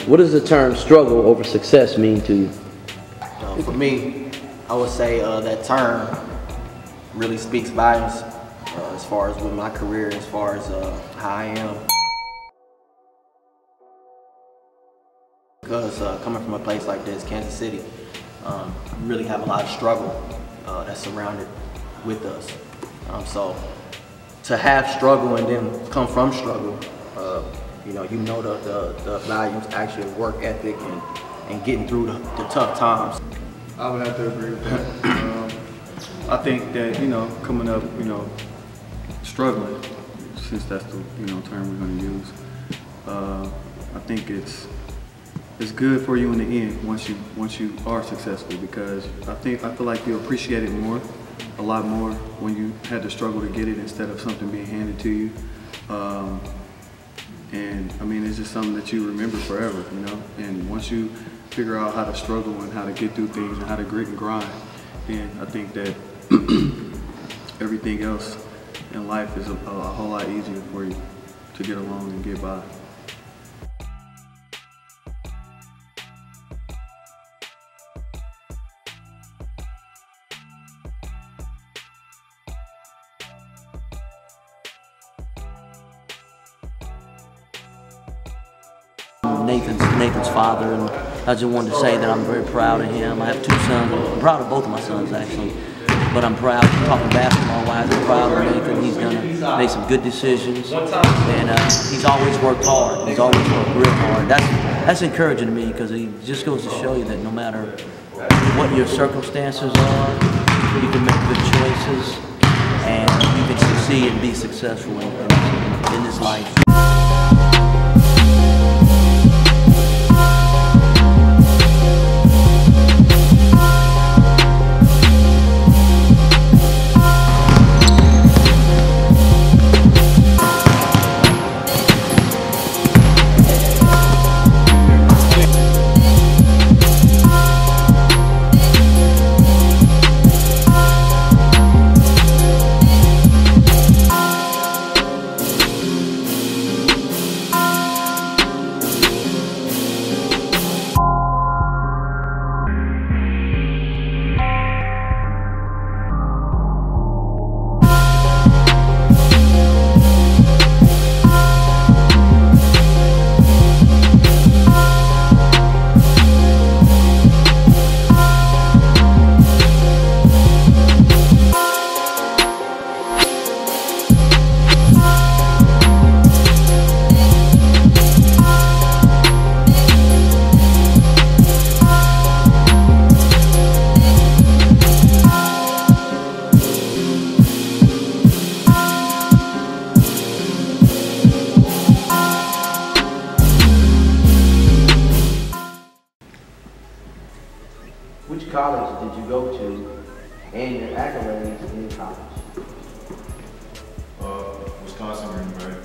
What does the term struggle over success mean to you? For me, I would say that term really speaks volumes as far as with my career, as far as how I am. Because coming from a place like this, Kansas City, we really have a lot of struggle that's surrounded with us. So to have struggle and then come from struggle, you know the values, actually work ethic and getting through the tough times. I would have to agree with that. I think that, coming up, struggling, since that's the, term we're going to use, I think it's good for you in the end once you are successful, because I feel like you appreciate it more, a lot more, when you had to struggle to get it instead of something being handed to you. And I mean, it's just something that you remember forever, And once you figure out how to struggle and how to get through things and how to grit and grind, then I think that everything else in life is a whole lot easier for you to get along and get by. Nathan's father, and I just wanted to say that I'm very proud of him. I have 2 sons. I'm proud of both of my sons, actually, but I'm proud, talking basketball-wise, I'm proud of Nathan. He's made some good decisions, and he's always worked hard. He's always worked real hard. That's encouraging to me, because it just goes to show you that no matter what your circumstances are, you can make good choices, and you can succeed and be successful in this life. Which college did you go to, and your accolades in college? Wisconsin Green Bay.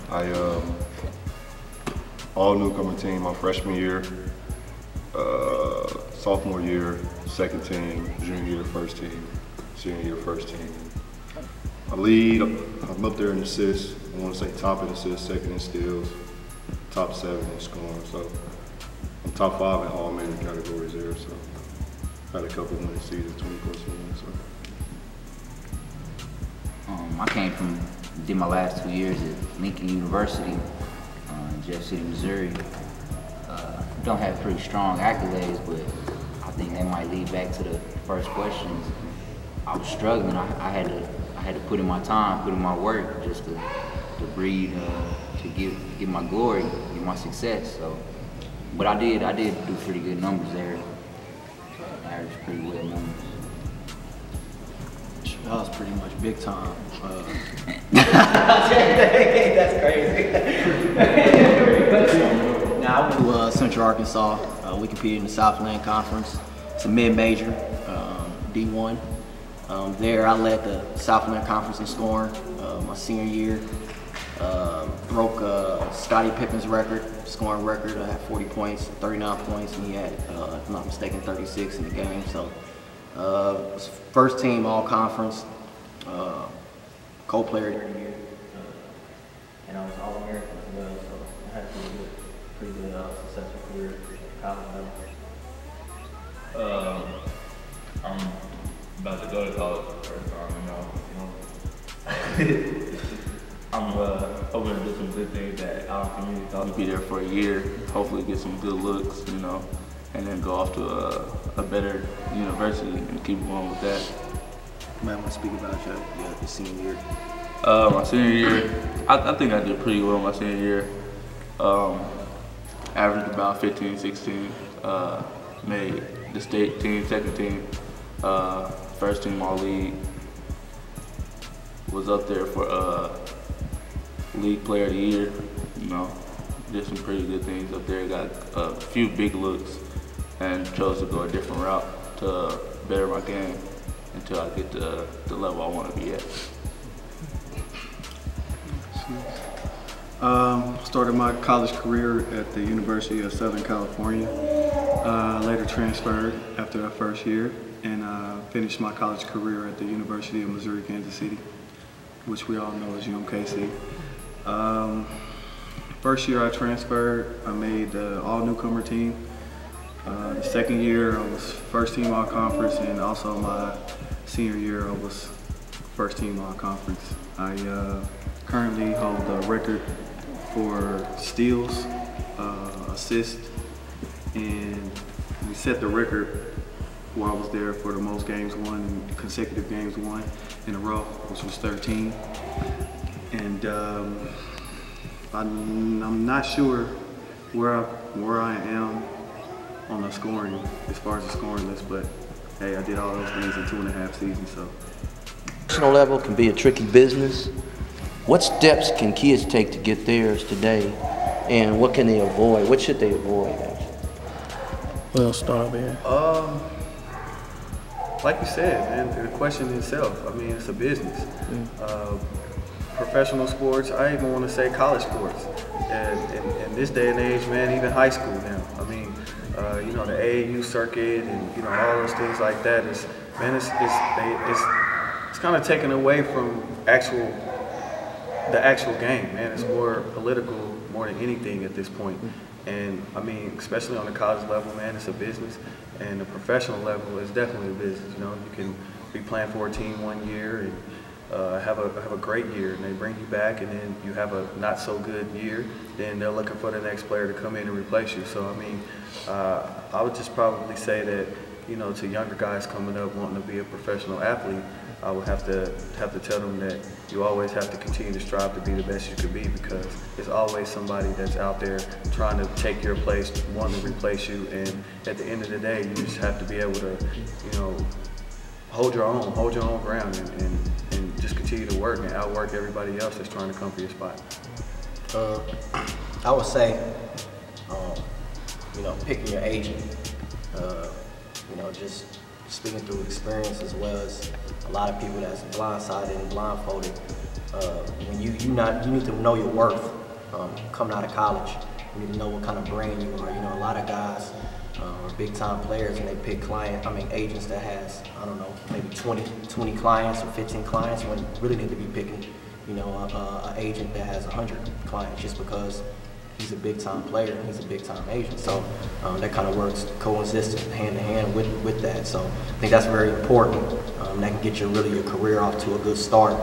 I all newcomer team my freshman year, sophomore year, second team, junior year, first team, senior year, first team. I lead, I'm up there in assists. I want to say top in assists, second in steals, top 7 in scoring. So I'm top 5 in all major categories there. So had a couple winning seasons, 20+ wins. So. I came from, did my last 2 years at Lincoln University in Jeff City, Missouri. Don't have pretty strong accolades, but I think that might lead back to the first questions. I was struggling. I had to put in my time, put in my work, just to breathe, to get my glory, get my success. So, but I did do pretty good numbers there. Average pretty well numbers. That was pretty much big time. That's crazy. Now I went to Central Arkansas. We competed in the Southland Conference. It's a mid-major, D1. There I led the Southland Conference in scoring my senior year. Broke Scottie Pippen's record, scoring record. I had 40 points, 39 points, and he had, if I'm not mistaken, 36 in the game. So first team all conference, co-player of the year, and I was All-American as well. So I had a pretty good college level? I'm about to go to college for the first time, you know. I'm hoping to do some good things at our community college. Be there for a year, hopefully get some good looks, you know, and then go off to a better university and keep going with that. You might want to speak about your senior year. My senior year, I think I did pretty well my senior year. Averaged about 15, 16. Made the state team, second team, first team all league. Was up there for league player of the year. You know, did some pretty good things up there. Got a few big looks and chose to go a different route to better my game until I get to the level I want to be at. Started my college career at the University of Southern California. Later transferred after that first year and finished my college career at the University of Missouri, Kansas City, which we all know as UMKC. First year I transferred, I made the all-newcomer team. The second year I was first team all-conference, and also my senior year I was first team all-conference. I currently hold the record for steals, assists, and we set the record while I was there for the most games won, consecutive games won in a row, which was 13. And I'm not sure where I am on the scoring, as far as the scoring list, but hey, I did all those things in 2.5 seasons, so. Professional level can be a tricky business. What steps can kids take to get theirs today, and what can they avoid? What should they avoid, actually? Well, start there. Like you said, man, the question itself, I mean, it's a business. Professional sports, I even want to say college sports. And in this day and age, man, even high school now. I mean, you know, the AAU circuit and, you know, all those things like that is, man, it's kind of taken away from the actual game, man. It's more political more than anything at this point. And I mean, especially on the college level, man, it's a business. And the professional level is definitely a business. You know, you can be playing for a team one year and have a great year, and they bring you back, and then you have a not so good year, then they're looking for the next player to come in and replace you. So I mean, I would just probably say that, you know, to younger guys coming up wanting to be a professional athlete, I would have to tell them that you always have to continue to strive to be the best you could be, because there's always somebody that's out there trying to take your place, wanting to replace you, and at the end of the day, you just have to be able to, you know, hold your own ground and just continue to work and outwork everybody else that's trying to come for your spot. I would say, you know, picking your agent, you know, just speaking through experience, as well as a lot of people that's blindsided and blindfolded. When you need to know your worth coming out of college. You need to know what kind of brand you are. You know, a lot of guys are big time players and they pick agents that has, I don't know, maybe 20 clients or 15 clients, when really need to be picking, you know, an agent that has 100 clients, just because he's a big time player and he's a big time agent. So that kind of works coexistent hand in hand with that. So I think that's very important. That can get your career off to a good start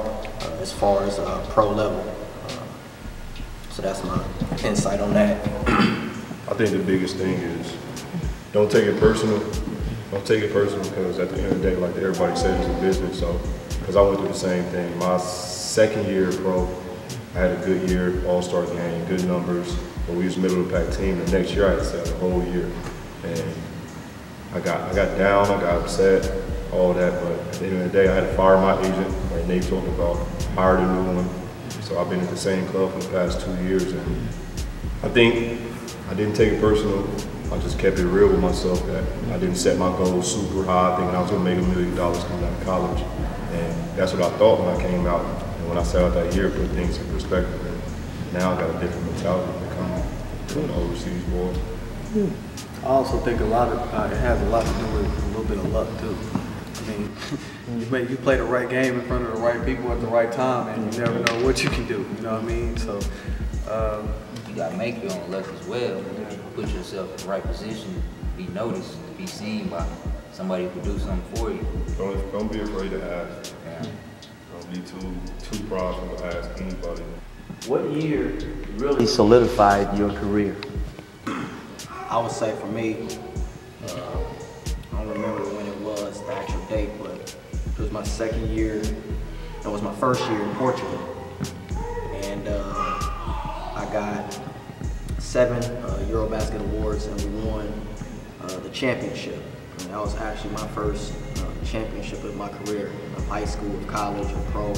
as far as pro level. So that's my insight on that. I think the biggest thing is don't take it personal. Don't take it personal, because at the end of the day, like everybody said, it's a business. So, because I went through the same thing. My second year pro, I had a good year, all-star game, good numbers, but we was middle of the pack team. The next year I had to set the whole year. And I got down, I got upset, all that, but at the end of the day I had to fire my agent, like Nate talked about, hired a new one. So I've been at the same club for the past 2 years, and I think I didn't take it personal. I just kept it real with myself, that I didn't set my goals super high, thinking I was gonna make $1 million coming out of college. And that's what I thought when I came out. And when I sat out that year, put things in perspective. And now I got a different mentality to become an overseas boy. I also think it has a lot to do with a little bit of luck too. I mean, you play the right game in front of the right people at the right time, and you never know what you can do. You know what I mean? So gotta make your own luck as well. Put yourself in the right position, be noticed, be seen by somebody who do something for you. Don't be afraid to ask. Yeah. Don't be too prideful to ask anybody. What year really solidified your career? I would say for me, I don't remember when it was, the actual date, but it was my second year. It was my first year in Portugal. And I got 7 Eurobasket awards and we won the championship. And that was actually my first championship of my career, of high school, of college, of pro.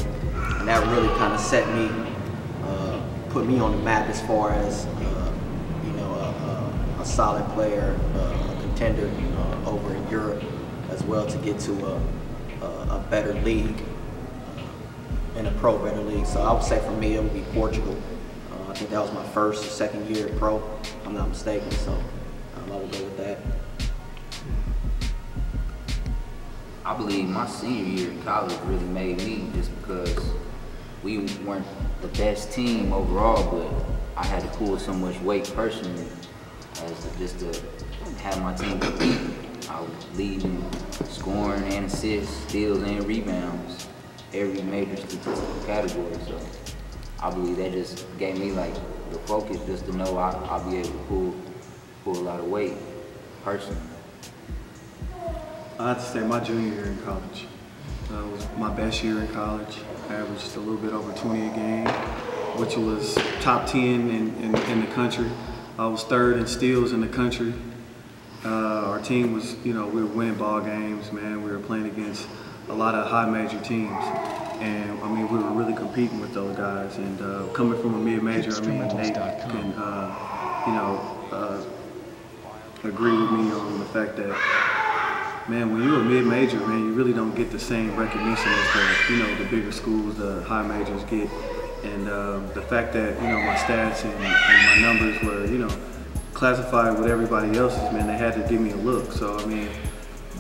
And that really kind of set me, put me on the map as far as, you know, a solid player, a contender over in Europe as well, to get to a better league, in a pro better league. So I would say for me it would be Portugal. I think that was my first or second year at pro, if I'm not mistaken, so I would go with that. I believe my senior year in college really made me, just because we weren't the best team overall, but I had to pull so much weight personally just to have my team compete. I was leading scoring and assists, steals and rebounds, every major statistical category. So I believe that just gave me like the focus, just to know I'll be able to pull a lot of weight personally. I have to say my junior year in college was my best year in college. I averaged just a little bit over 20 a game, which was top 10 in the country. I was 3rd in steals in the country. Our team was, you know, we were winning ball games, man. We were playing against a lot of high major teams. And I mean, we were really competing with those guys. And coming from a mid-major, I remember Nate can, you know, agree with me on the fact that, man, when you're a mid-major, man, you really don't get the same recognition as the, you know, the bigger schools, the high majors get. And the fact that, you know, my stats and my numbers were, you know, classified with everybody else's, man, they had to give me a look. So, I mean,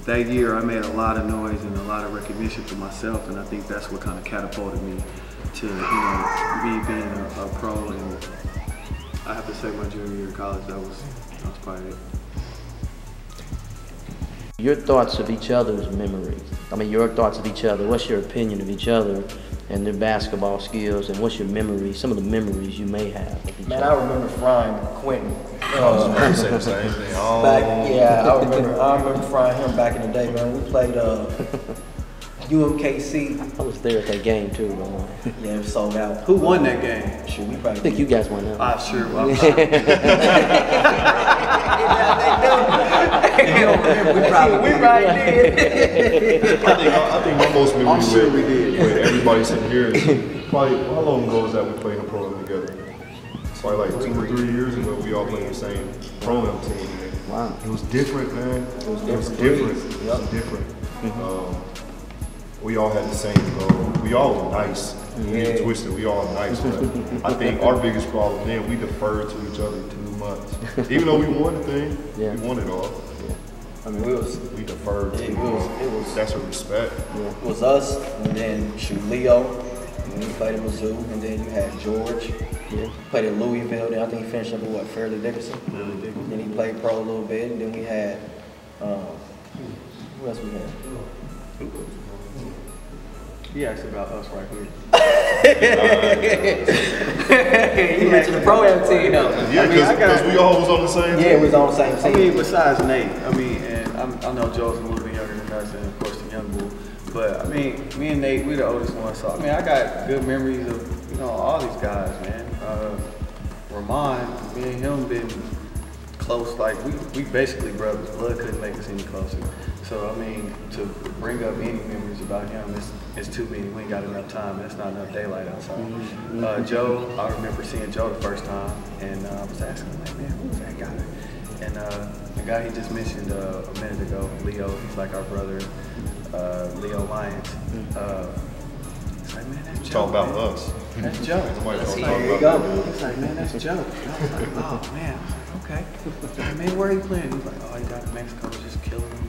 that year I made a lot of noise and a lot of recognition for myself, and I think that's what kind of catapulted me to, you know, me being a pro. And I have to say my junior year in college, that was probably it. Your thoughts of each other's memories. I mean, your thoughts of each other. What's your opinion of each other and their basketball skills, and what's your memories, some of the memories you may have of each Man, other? I remember frying Quentin. I was going to say the same thing. I remember frying him back in the day, man. We played UMKC. I was there at that game too, though. Yeah, it was sold out. Who won that game? Shoot, we I probably think you guys won that. I'm sure. I'm sure. we probably did. I think my most memory I'm sure we did. with everybody sitting here is probably, how long ago was that we played in a program together? It's probably like 2 or 3 years ago, we all played the same program team. Wow. It was different, man. It was different. We all had the same goal. We all were nice. We get twisted, we all nice, but I think our biggest problem then, we deferred to each other too much. Even though we won the thing, we won it all. I mean, We deferred too much. That's a respect. It was us, and then Leo, and then he played at Mizzou, and then you had George. Played at Louisville, then I think he finished up with Fairleigh Dickinson. Then he played pro a little bit, and then we had, who else we had? He asked about us right here. You mentioned the pro am team, though. Yeah, because we all was on the same team. Yeah, we was on the same team. I mean, besides Nate, I mean, and I know Joe's a little bit younger than us, and of course the young bull. But I mean, me and Nate, we the oldest ones. So I mean, I got good memories of, you know, all these guys, man. Ramon, me and him been close. Like we basically brothers. Blood couldn't make us any closer. So I mean, to bring up any memories about him, it's too many. We ain't got enough time. That's not enough daylight outside. Joe, I remember seeing Joe the first time, and I was asking him, like, man, who was that guy? And the guy he just mentioned a minute ago, Leo, he's like our brother, Leo Lyons. He's like, man, that's Joe. Talk about us. That's Joe. Somebody talk There you about go. He's like, man, that's Joe. And I was like, oh man. Okay. Like, man, where are you playing? He's like, oh, he got in Mexico, just killing him,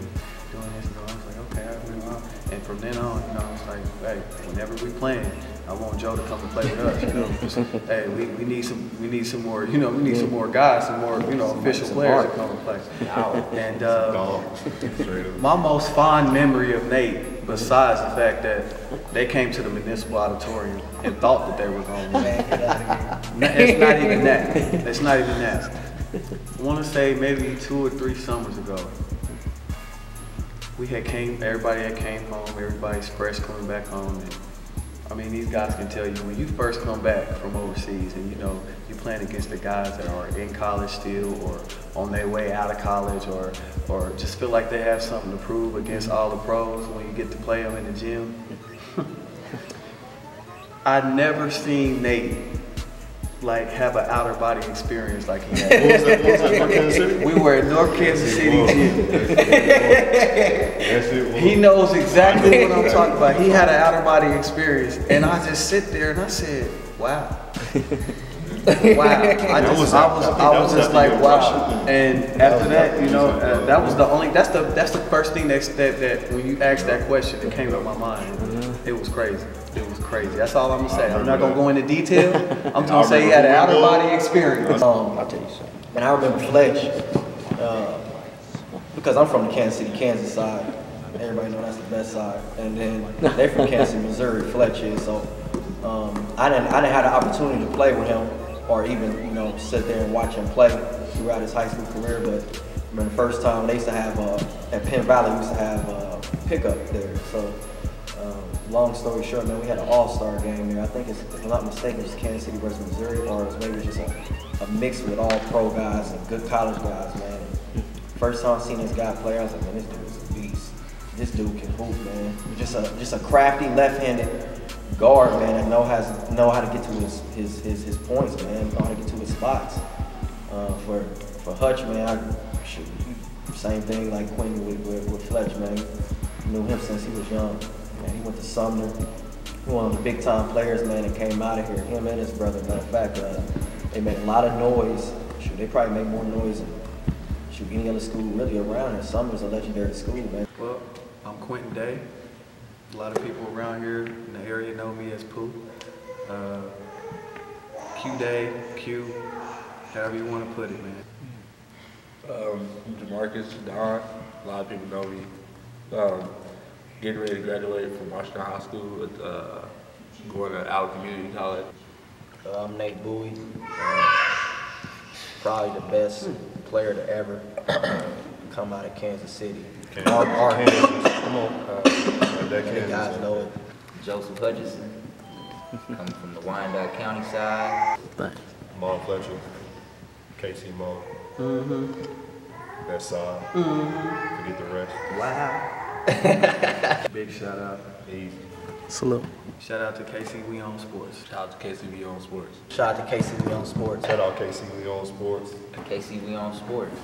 doing this and doing that. I was like, okay, I remember. And from then on, you know, it's like, hey, whenever we playing, I want Joe to come and play with us. You know, hey, we need some more. You know, we need some more guys, some more, you know, official players to come and play. And my most fond memory of Nate, besides the fact that they came to the Municipal Auditorium and thought that they were going to win. It's not even that. It's not even that. I want to say maybe 2 or 3 summers ago. Everybody had came home, everybody's fresh coming back home. And, I mean, these guys can tell you, when you first come back from overseas and, you know, you're playing against the guys that are in college still or on their way out of college or just feel like they have something to prove against all the pros when you get to play them in the gym. I'd never seen Nate like have an outer body experience like he had. What was that, North Kansas City? We were at North Kansas City gym. He knows exactly what I'm talking about. He had an outer body experience, and I just sit there and I said, "Wow, wow." I was just like, "Wow." And after that, you know, that was the only. That's the first thing that when you asked that question, it came to my mind. It was crazy. It was crazy. That's all I'm gonna say. I'm not gonna go into detail. I'm just gonna say he had an outer body experience. I'll tell you something. And I remember Fletch, because I'm from the Kansas City, Kansas side. Everybody know that's the best side. And then they're from Kansas City, Missouri, Fletch is. So I didn't have the opportunity to play with him or even, you know, sit there and watch him play throughout his high school career. But I remember the first time they used to have, at Penn Valley, we used to have pickup there. So long story short, man, we had an all-star game there. I think if I'm not mistaken, it was Kansas City versus Missouri, or it was maybe just a mix with all pro guys and good college guys, man. First time I seen this guy play, I was like, man, this dude is a beast. This dude can hoop, man. Just a crafty left-handed guard, man, that know how to get to his points, man. Know how to get to his spots. For Hutch, man, same thing like Quinn with Fletch, man. Knew him since he was young. Man, he went to Sumner. One of the big time players, man, that came out of here. Him and his brother, matter of fact, they made a lot of noise. Shoot, they probably make more noise than any other school really around here. Sumner's a legendary school, man. Well, I'm Quentin Day. A lot of people around here in the area know me as Pooh. Q Day, Q, however you want to put it, man. DeMarcus, Don, a lot of people know me. Getting ready to graduate from Washington High School with going to Allen Community College. I'm Nate Bowie, probably the best player to ever come out of Kansas City. Come on, you guys know it. Joseph Hutchinson, coming from the Wyandotte County side. Maul Fletcher, KC Maul. That side. Forget the rest. Wow. Big shout out. Easy. Salute. Shout out to Kcweon Sports. Shout out to Kcweon Sports. Shout out to Kcweon Sports. Shout out Kcweon Sports. Kcweon Sports.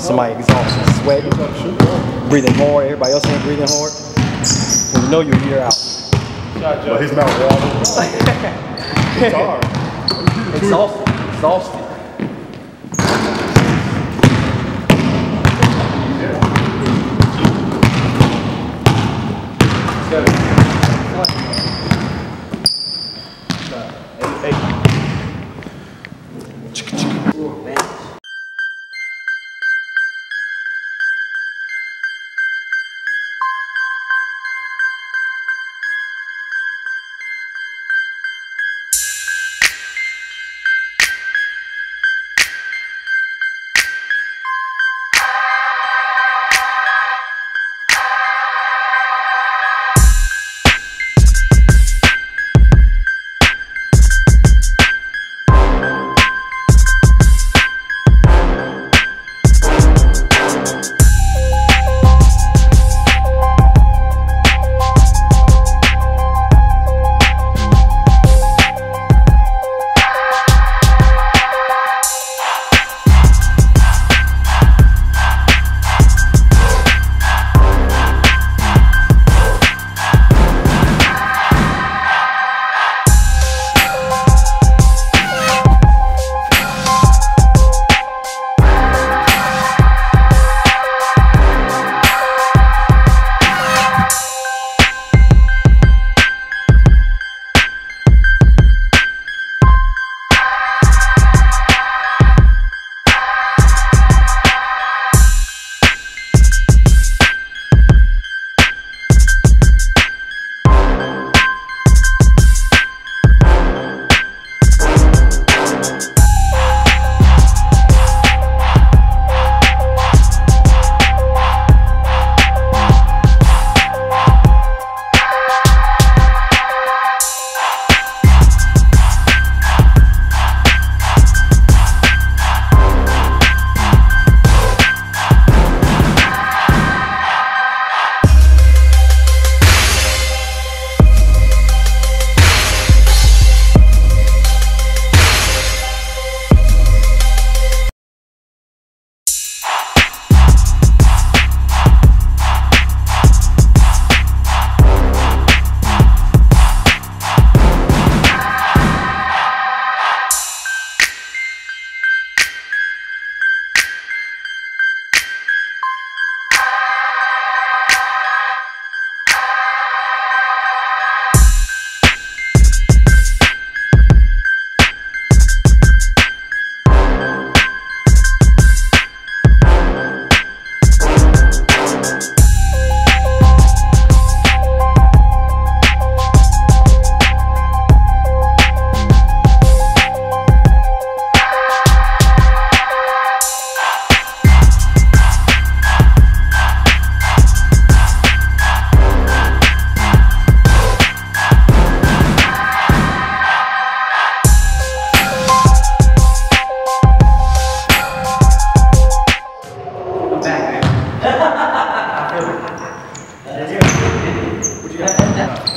somebody exhausted, sweating, breathing hard. Everybody else ain't breathing hard. And you know you're a year out. But his mouth water. It's hard. Exhausted.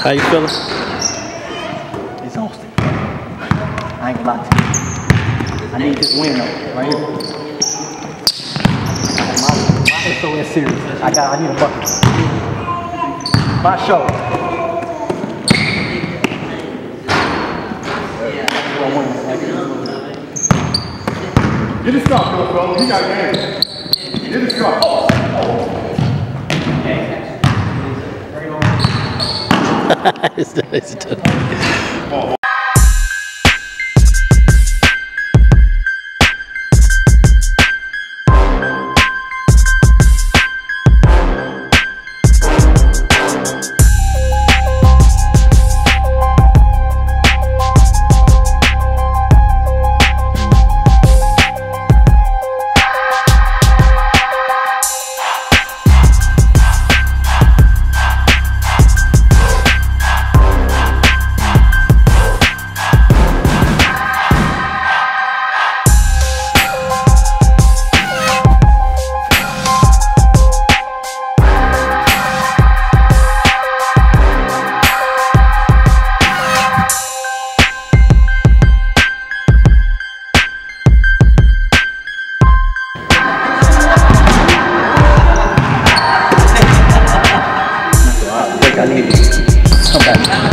How you feeling? Exhausted. I ain't gonna lie to you. I need this win though, right here. My S.O.S series. I need a bucket. My show. Get a stop, Phil. He got game. Get a stop. It's done. Get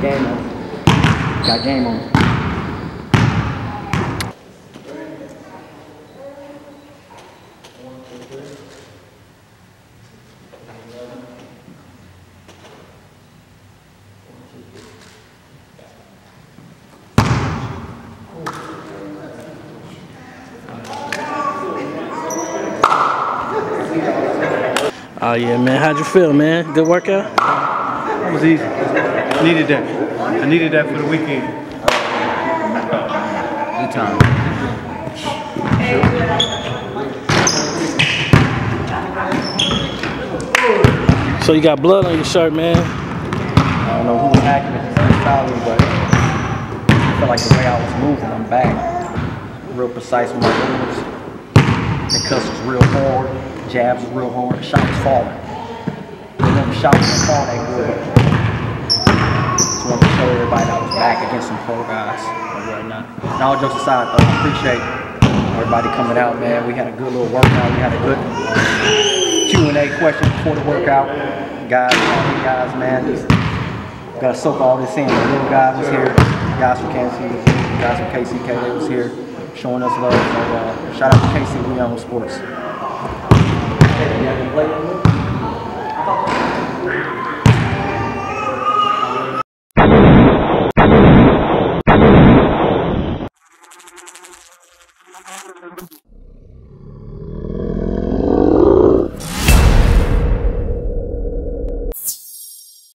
game on. Got game on. Oh yeah, man. How'd you feel, man? Good workout? That was easy. I needed that. I needed that for the weekend. Good time. So you got blood on your shirt, man. I don't know who was acting at the foul, but I felt like the way I was moving, I'm back. Real precise with my moves. The cuss was real hard. Jabs was real hard. The shot was falling. They never shot was gonna fall that good. Just wanted to show everybody that I was back against some pro guys right now. And all jokes aside, I appreciate everybody coming out, man. We had a good little workout. We had a good Q&A question before the workout. Guys, man, just gotta soak all this in. The little guy was here. Guys from KC, guys from KCK, they was here showing us love. So shout out to Kcweon Sports.